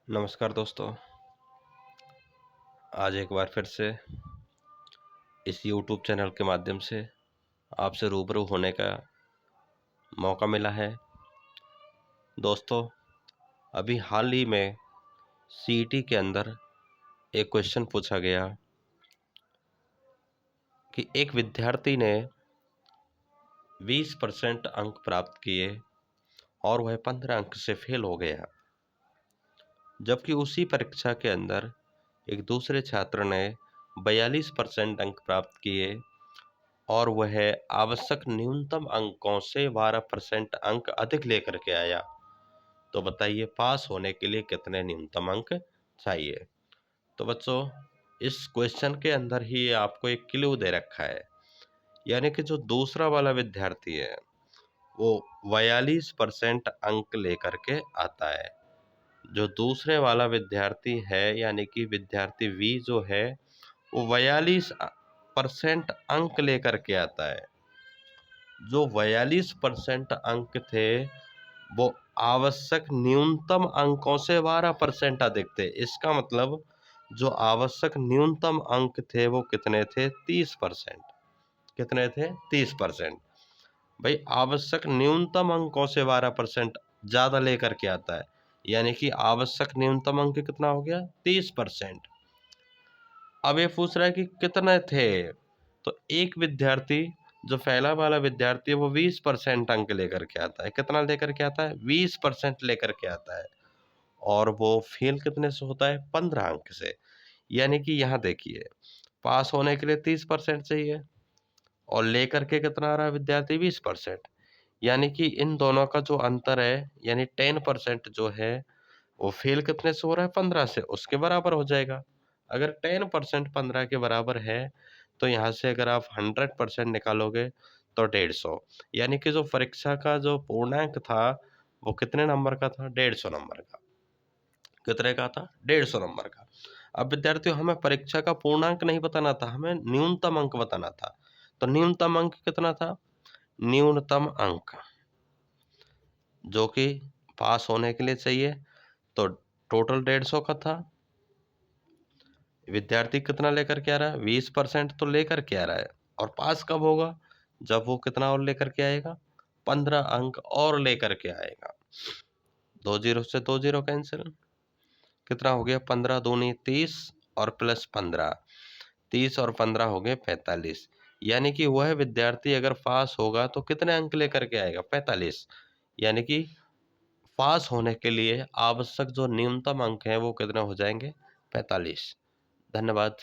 नमस्कार दोस्तों। आज एक बार फिर से इस YouTube चैनल के माध्यम से आपसे रूबरू होने का मौका मिला है। दोस्तों, अभी हाल ही में CET के अंदर एक क्वेश्चन पूछा गया कि एक विद्यार्थी ने 20% अंक प्राप्त किए और वह 15 अंक से फेल हो गया, जबकि उसी परीक्षा के अंदर एक दूसरे छात्र ने 42% अंक प्राप्त किए और वह आवश्यक न्यूनतम अंकों से 12% अंक अधिक लेकर के आया। तो बताइए, पास होने के लिए कितने न्यूनतम अंक चाहिए? तो बच्चों, इस क्वेश्चन के अंदर ही आपको एक क्लू दे रखा है, यानी कि जो दूसरा वाला विद्यार्थी है वो 42% अंक लेकर के आता है। जो दूसरे वाला विद्यार्थी है यानी कि विद्यार्थी वी जो है वो 42% अंक लेकर के आता है। जो 42% अंक थे वो आवश्यक न्यूनतम अंकों से 12% अधिक थे। इसका मतलब जो आवश्यक न्यूनतम अंक थे वो कितने थे? 30%। कितने थे? 30%। भाई, आवश्यक न्यूनतम अंकों से 12% ज्यादा लेकर के आता है, यानी कि आवश्यक न्यूनतम अंक कितना हो गया? 30%। अब ये पूछ रहा है कि कितने थे? तो एक विद्यार्थी, जो पहला वाला विद्यार्थी है वो 20% अंक लेकर के आता है। कितना लेकर के आता है? 20% लेकर के आता है। और वो फेल कितने से होता है? 15 अंक से। यानी कि यहाँ देखिए, पास होने के लिए 30% चाहिए और लेकर के कितना आ रहा है विद्यार्थी? 20%। यानी कि इन दोनों का जो अंतर है, यानी 10% जो है वो फेल कितने से हो रहा है? 15 से। उसके बराबर हो जाएगा। अगर 10% 15 के बराबर है तो यहाँ से अगर आप 100% निकालोगे तो 150। यानी कि जो परीक्षा का जो पूर्णांक था वो कितने नंबर का था? 150 नंबर का। कितने का था? 150 नंबर का। अब विद्यार्थियों, हमें परीक्षा का पूर्णांक नहीं बताना था, हमें न्यूनतम अंक बताना था। तो न्यूनतम अंक कितना था? न्यूनतम अंक जो कि पास होने के लिए चाहिए, तो टोटल 150 का था। विद्यार्थी कितना लेकर के आ रहा है? 20% तो लेकर के आ रहा है। और पास कब होगा? जब वो कितना और लेकर के आएगा? 15 अंक और लेकर के आएगा। 2 जीरो से 2 जीरो कैंसिल। कितना हो गया? 15 दूनी 30 और प्लस 15, 30 और 15 हो गए 45। यानी कि वह विद्यार्थी अगर पास होगा तो कितने अंक लेकर के आएगा? 45। यानी कि पास होने के लिए आवश्यक जो न्यूनतम अंक है वो कितने हो जाएंगे? 45। धन्यवाद।